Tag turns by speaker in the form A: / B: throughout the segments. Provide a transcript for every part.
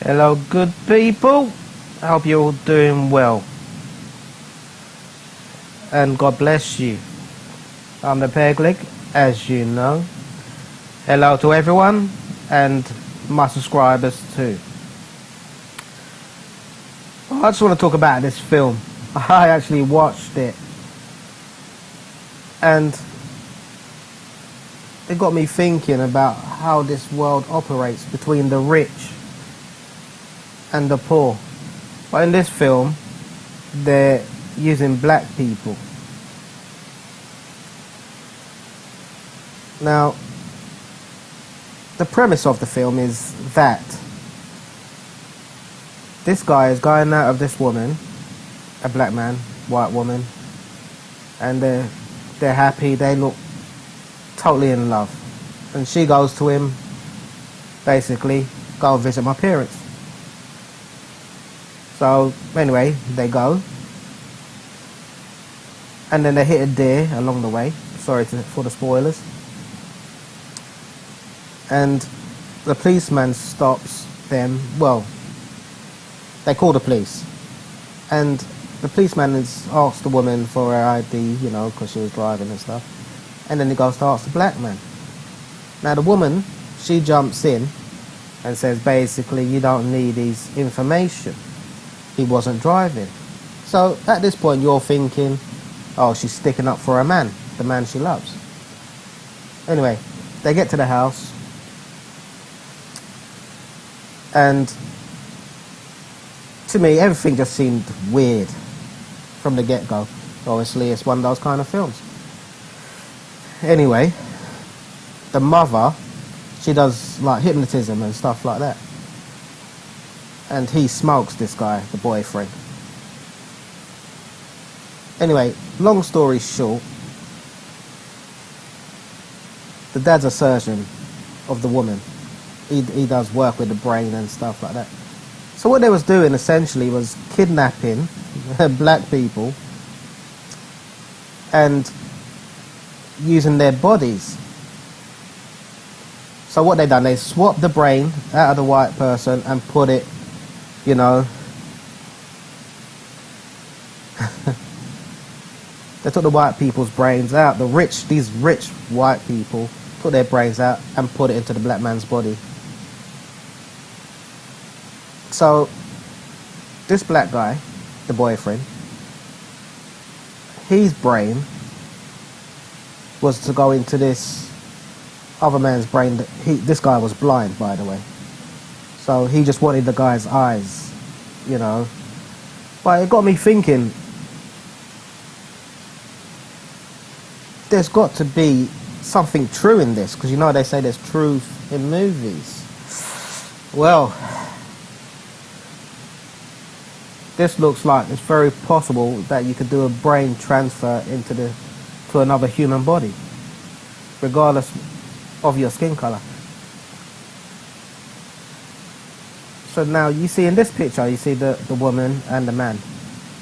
A: Hello, good people. I hope you're all doing well. And God bless you. I'm the Pegleg, as you know. Hello to everyone and my subscribers too. I just want to talk about this film. I actually watched it. And it got me thinking about how this world operates between the rich and the poor. But in this film, they're using black people. Now, the premise of the film is that this guy is going out of this woman, a black man, white woman, and they're happy, they look totally in love. And she goes to him, basically, go visit my parents. So anyway, they go, and then they hit a deer along the way. Sorry for the spoilers. And the policeman stops them. Well, they call the police, and the policeman has asked the woman for her ID, you know, because she was driving and stuff. And then he goes to ask the black man. Now the woman, she jumps in and says, basically, you don't need his information. He wasn't driving. So at this point you're thinking, oh, she's sticking up for a man, the man she loves. Anyway, they get to the house, and to me everything just seemed weird from the get-go. Obviously it's one of those kind of films. Anyway, the mother, she does like hypnotism and stuff like that. And he smokes this guy, the boyfriend. Anyway, long story short, the dad's a surgeon of the woman. He does work with the brain and stuff like that. So what they was doing essentially was kidnapping black people and using their bodies. So what they done, they swapped the brain out of the white person and put it, you know, they took the white people's brains out. These rich white people took their brains out and put it into the black man's body. So this black guy, the boyfriend, his brain was to go into this other man's brain. This guy was blind, by the way. So he just wanted the guy's eyes, you know. But it got me thinking, there's got to be something true in this, because you know they say there's truth in movies. Well, this looks like it's very possible that you could do a brain transfer to another human body, regardless of your skin color. So now you see in this picture, you see the woman and the man.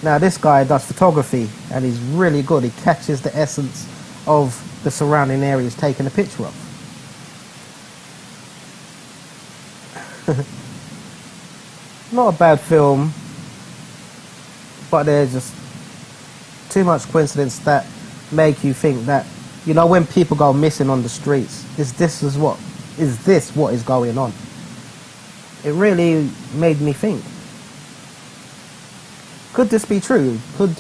A: Now this guy does photography and he's really good. He catches the essence of the surrounding areas taking a picture of. Not a bad film, but there's just too much coincidence that make you think that, you know, when people go missing on the streets, is this what is going on? It really made me think. Could this be true? Could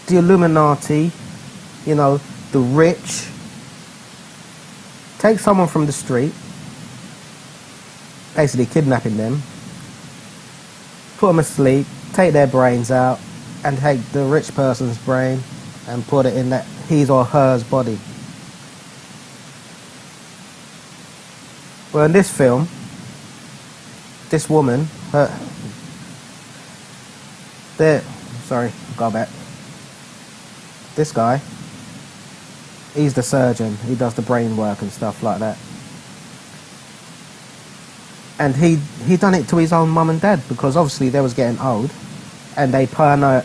A: the Illuminati, you know, the rich, take someone from the street, basically kidnapping them, put them asleep, take their brains out, and take the rich person's brain and put it in that his or her body? Well, in this film, this woman, this guy, he's the surgeon, he does the brain work and stuff like that. And he done it to his own mum and dad, because obviously they was getting old, and they pioneered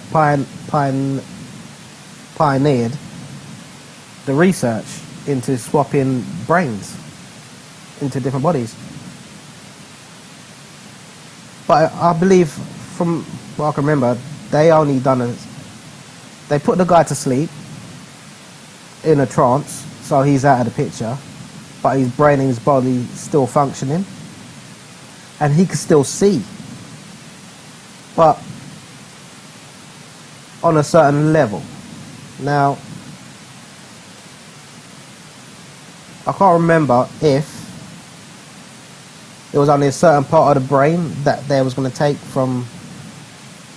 A: the research into swapping brains into different bodies. But I believe, from what I can remember, they put the guy to sleep in a trance, so he's out of the picture, but his brain and his body still functioning, and he can still see, but on a certain level. Now, I can't remember if it was only a certain part of the brain that they was going to take from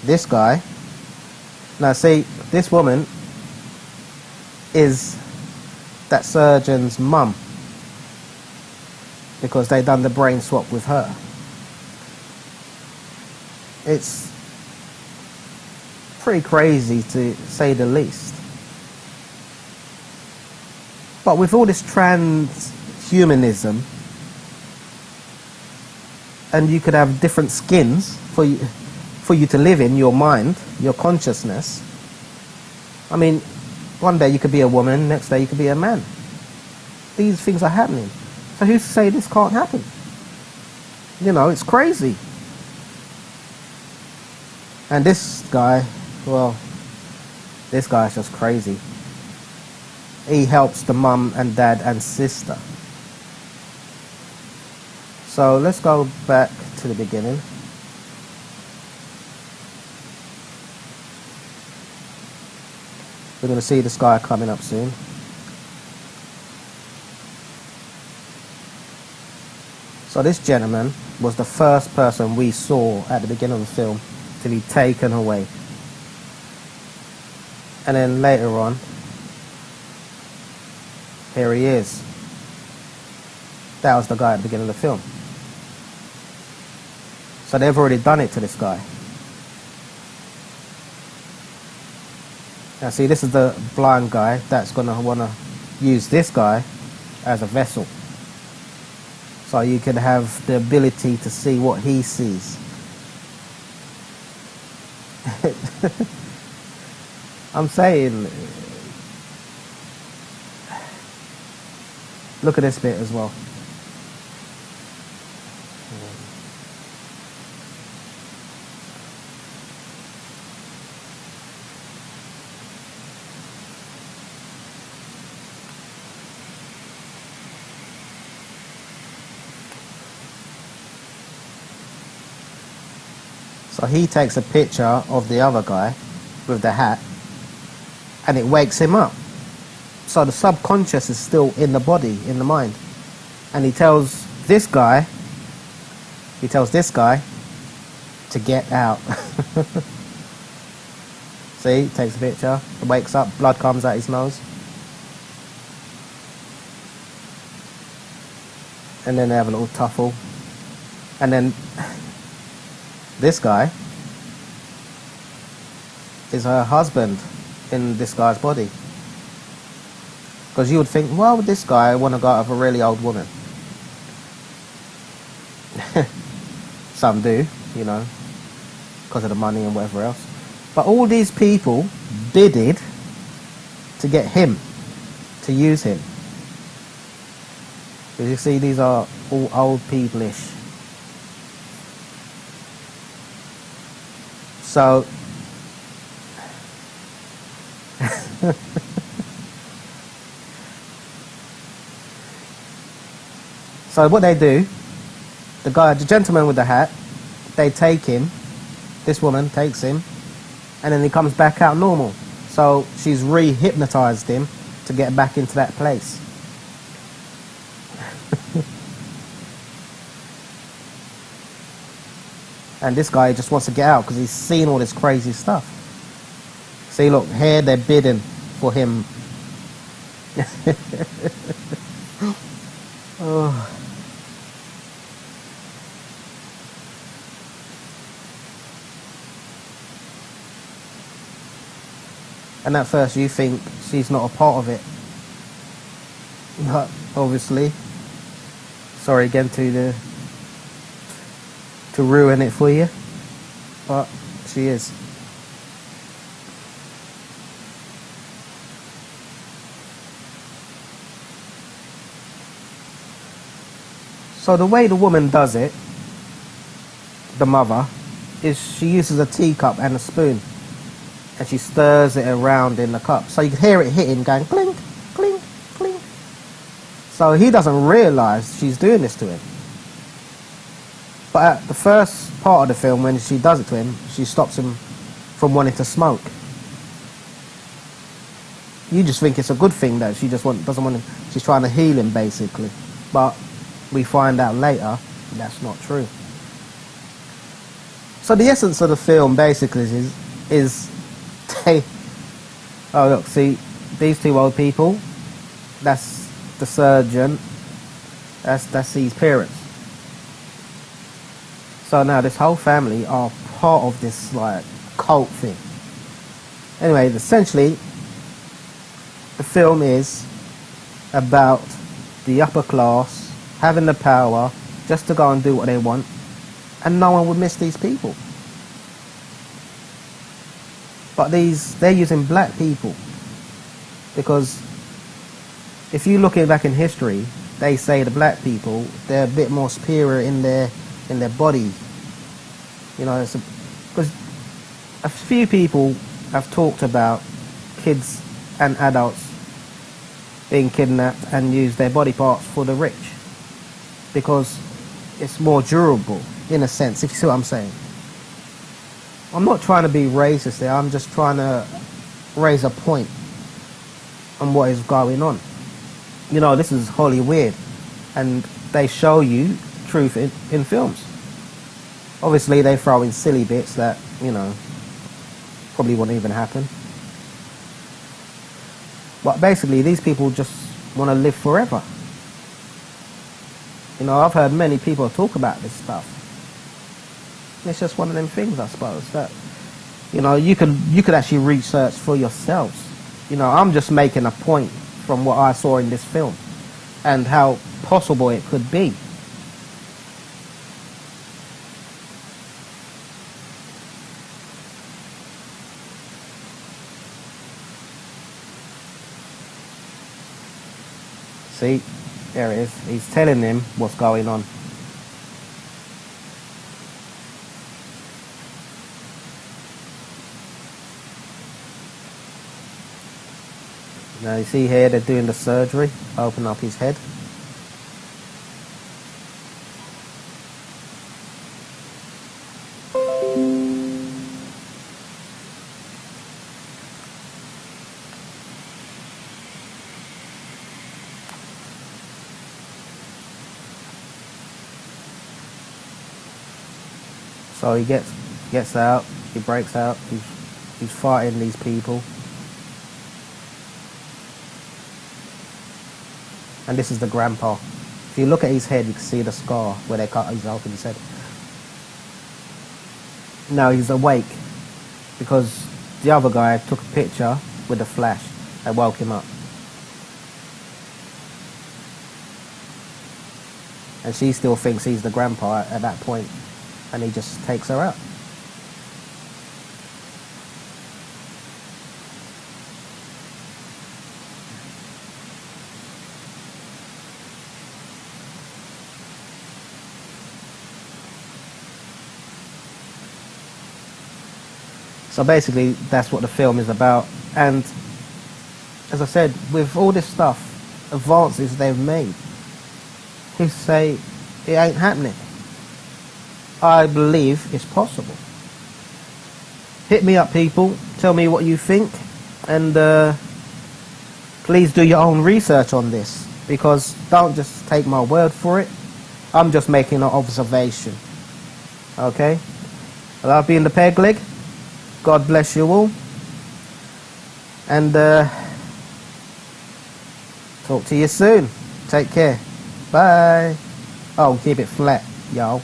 A: this guy. Now, see, this woman is that surgeon's mum, because they done the brain swap with her. It's pretty crazy, to say the least. But with all this transhumanism, and you could have different skins for you to live in, your mind, your consciousness. I mean, one day you could be a woman, next day you could be a man. These things are happening. So who's to say this can't happen? You know, it's crazy. And this guy, well, this guy's just crazy. He helps the mum and dad and sister. So let's go back to the beginning. We're going to see this guy coming up soon. So this gentleman was the first person we saw at the beginning of the film to be taken away. And then later on, here he is. That was the guy at the beginning of the film. So they've already done it to this guy. Now see, this is the blind guy that's going to want to use this guy as a vessel. So you can have the ability to see what he sees. I'm saying, look at this bit as well. So he takes a picture of the other guy with the hat, and it wakes him up. So the subconscious is still in the body, in the mind. And he tells this guy to get out. See, he takes a picture, it wakes up, blood comes out his nose. And then they have a little tuffle. And then this guy is her husband in this guy's body. Because you would think, why would this guy want to go out with a really old woman? Some do, you know, because of the money and whatever else. But all these people bidded to get him, to use him. Because you see, these are all old people-ish. So, so what they do, the gentleman with the hat, they take him, this woman takes him, and then he comes back out normal. So she's re-hypnotized him to get back into that place. And this guy just wants to get out because he's seen all this crazy stuff. See, look, here they're bidding for him. Oh. And at first you think she's not a part of it. But obviously, sorry again to ruin it for you, but she is. So the way the woman does it, the mother, is she uses a teacup and a spoon, and she stirs it around in the cup, so you can hear it hitting, going clink, clink, clink. So he doesn't realise she's doing this to him. But at the first part of the film, when she does it to him, she stops him from wanting to smoke. You just think it's a good thing that she just doesn't want him. She's trying to heal him, basically. But we find out later that's not true. So the essence of the film basically is they. Oh look, see these two old people. That's the surgeon. That's his parents. So now this whole family are part of this like cult thing. Anyway, essentially, the film is about the upper class having the power just to go and do what they want, and no one would miss these people. But they're using black people because if you look back in history, they say the black people, they're a bit more superior in their body. You know, because a few people have talked about kids and adults being kidnapped and use their body parts for the rich because it's more durable in a sense, if you see what I'm saying. I'm not trying to be racist there, I'm just trying to raise a point on what is going on. You know, this is wholly weird, and they show you truth in films. Obviously they throw in silly bits that, you know, probably wouldn't even happen. But basically these people just want to live forever. You know, I've heard many people talk about this stuff. It's just one of them things, I suppose, that, you know, you could actually research for yourselves. You know, I'm just making a point from what I saw in this film and how possible it could be. See, there it is. He's telling him what's going on. Now you see here they're doing the surgery, open up his head. So he gets out, he breaks out, he's fighting these people. And this is the grandpa. If you look at his head, you can see the scar where they cut open his head. Now he's awake because the other guy took a picture with a flash and woke him up. And she still thinks he's the grandpa at that point, and he just takes her out. So basically, that's what the film is about. And as I said, with all this stuff, advances they've made, who say it ain't happening. I believe it's possible. Hit me up, people. Tell me what you think. And please do your own research on this, because don't just take my word for it. I'm just making an observation. Okay? Well, I've been the Peg Leg. God bless you all. And talk to you soon. Take care. Bye. Oh, keep it flat, y'all.